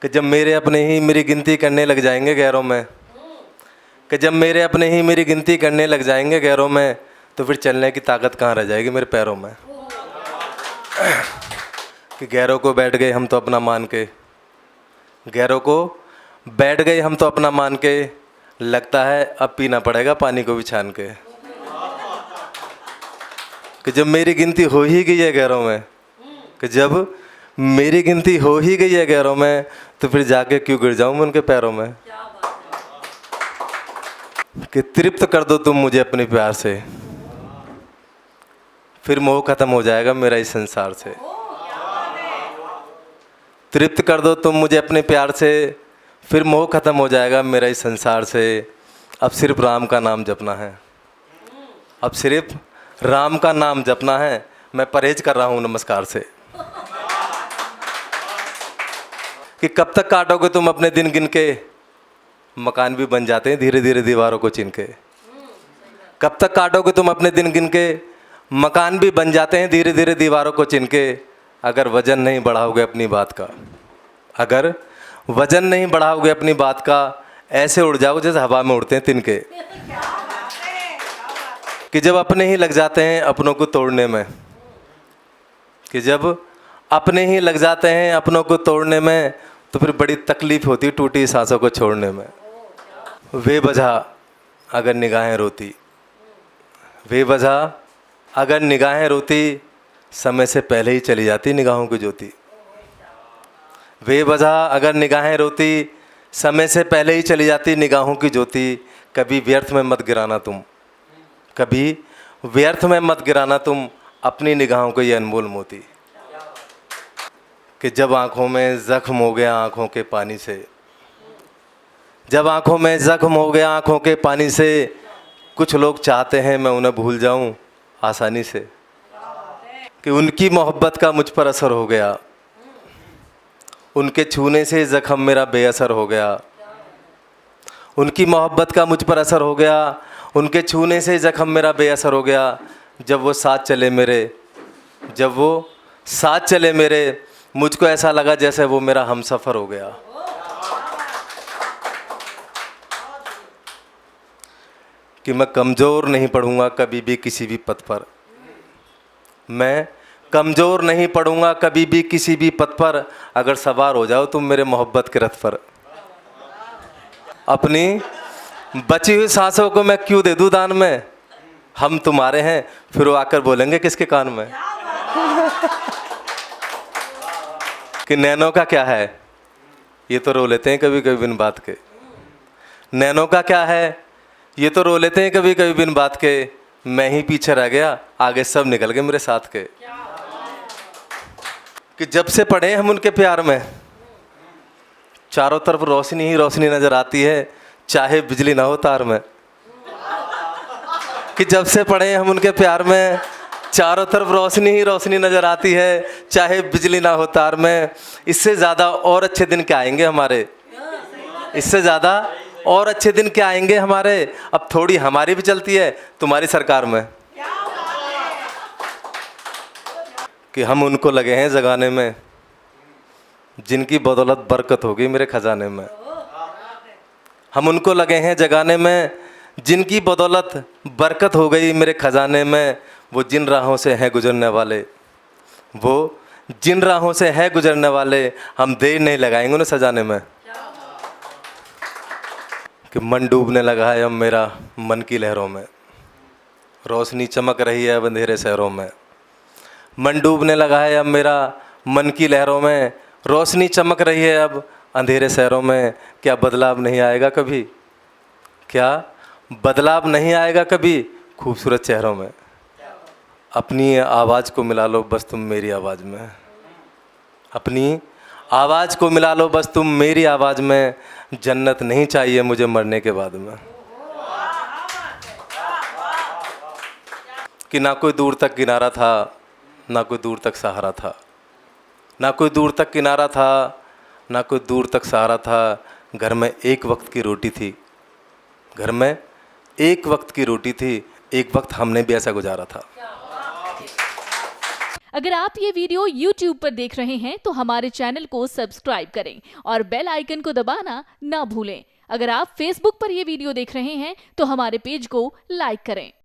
कि जब मेरे अपने ही मेरी गिनती करने लग जाएंगे गैरों में, कि जब मेरे अपने ही मेरी गिनती करने लग जाएंगे गैरों में, तो फिर चलने की ताकत कहाँ रह जाएगी मेरे पैरों में। कि गैरों को बैठ गए हम तो अपना मान के, गैरों को बैठ गए हम तो अपना मान के, लगता है अब पीना पड़ेगा पानी को भी छान के। कि जब मेरी गिनती हो ही गई है गैरों में, कि जब मेरी गिनती हो ही गई है गैरों में, तो फिर जाके क्यों गिर जाऊं मैं उनके पैरों में। कि तृप्त कर दो तुम मुझे अपने प्यार से, फिर मोह खत्म हो जाएगा मेरा इस संसार से। तृप्त कर दो तुम मुझे अपने प्यार से, फिर मोह खत्म हो जाएगा मेरा इस संसार से। अब सिर्फ राम का नाम जपना है, अब सिर्फ राम का नाम जपना है। मैं परहेज कर रहा हूँ नमस्कार से। कि कब तक काटोगे तुम अपने दिन गिन के, मकान भी बन जाते हैं धीरे धीरे दीवारों को चिन के। कब तक काटोगे तुम अपने दिन गिन के, मकान भी बन जाते हैं धीरे धीरे दीवारों को चिन के। अगर वजन नहीं बढ़ाओगे अपनी बात का, अगर वजन नहीं बढ़ाओगे अपनी बात का, ऐसे उड़ जाओगे जैसे हवा में उड़ते हैं तिनके। कि जब अपने ही लग जाते हैं अपनों को तोड़ने में, कि जब अपने ही लग जाते हैं अपनों को तोड़ने में, तो फिर बड़ी तकलीफ होती टूटी सांसों को छोड़ने में। बेवजह अगर निगाहें रोती, बेवजह अगर निगाहें रोती, समय से पहले ही चली जाती निगाहों की ज्योति। बेवजह अगर निगाहें रोती, समय से पहले ही चली जाती निगाहों की ज्योति। कभी व्यर्थ में मत गिराना तुम, कभी व्यर्थ में मत गिराना तुम अपनी निगाहों को ये अनमोल मोती। कि जब आँखों में ज़ख्म हो गया आँखों के पानी से, जब आँखों में ज़ख्म हो गया आँखों के पानी से, कुछ लोग चाहते हैं मैं उन्हें भूल जाऊं आसानी से। कि उनकी मोहब्बत का मुझ पर असर हो गया, उनके छूने से ज़ख्म मेरा बेअसर हो गया। उनकी मोहब्बत का मुझ पर असर हो गया, उनके छूने से ज़ख्म मेरा बेअसर हो गया। जब वो साथ चले मेरे, जब वो साथ चले मेरे, मुझको ऐसा लगा जैसे वो मेरा हमसफ़र हो गया। कि मैं कमज़ोर नहीं पड़ूंगा कभी भी किसी भी पथ पर, मैं कमज़ोर नहीं पड़ूंगा कभी भी किसी भी पथ पर, अगर सवार हो जाओ तुम मेरे मोहब्बत के रथ पर। अपनी बची हुई सांसों को मैं क्यों दे दूं दान में, हम तुम्हारे हैं फिर वो आकर बोलेंगे किसके कान में। कि नैनों का क्या है, ये तो रो लेते हैं कभी कभी बिन बात के। नैनों का क्या है, ये तो रो लेते हैं कभी कभी बिन बात के। मैं ही पीछे रह गया, आगे सब निकल गए मेरे साथ के। कि जब से पड़े हम उनके प्यार में, चारों तरफ रोशनी ही रोशनी नजर आती है, चाहे बिजली ना हो तार में। कि जब से पड़े हम उनके प्यार में, चारों तरफ रोशनी ही रोशनी नजर आती है, चाहे बिजली ना हो तार में। इससे ज़्यादा और अच्छे दिन क्या आएंगे हमारे, इससे ज़्यादा और अच्छे दिन क्या आएंगे हमारे। अब थोड़ी हमारी भी चलती है तुम्हारी सरकार में। कि हम उनको लगे हैं जगाने में, जिनकी बदौलत बरकत होगी मेरे खजाने में। हम उनको लगे हैं जगाने में, जिनकी बदौलत बरकत हो गई मेरे खजाने में। वो जिन राहों से हैं गुजरने वाले, वो जिन राहों से हैं गुजरने वाले, हम देर नहीं लगाएंगे उन्हें सजाने में। कि मन डूबने लगा है अब मेरा मन की लहरों में, रोशनी चमक रही है अब अंधेरे शहरों में। मन डूबने लगा है अब मेरा मन की लहरों में, रोशनी चमक रही है अब अंधेरे शहरों में। क्या बदलाव नहीं आएगा कभी, क्या बदलाव नहीं आएगा कभी खूबसूरत चेहरों में। अपनी आवाज़ को मिला लो बस तुम मेरी आवाज़ में, अपनी आवाज़ को मिला लो बस तुम मेरी आवाज़ में। जन्नत नहीं चाहिए मुझे मरने के बाद में। कि ना कोई दूर तक किनारा था, ना कोई दूर तक सहारा था, ना कोई दूर तक किनारा था, ना कोई दूर तक सहारा था। घर में एक वक्त की रोटी थी, घर में एक वक्त की रोटी थी, एक वक्त हमने भी ऐसा गुजारा था। अगर आप ये वीडियो YouTube पर देख रहे हैं तो हमारे चैनल को सब्सक्राइब करें और बेल आइकन को दबाना ना भूलें। अगर आप Facebook पर ये वीडियो देख रहे हैं तो हमारे पेज को लाइक करें।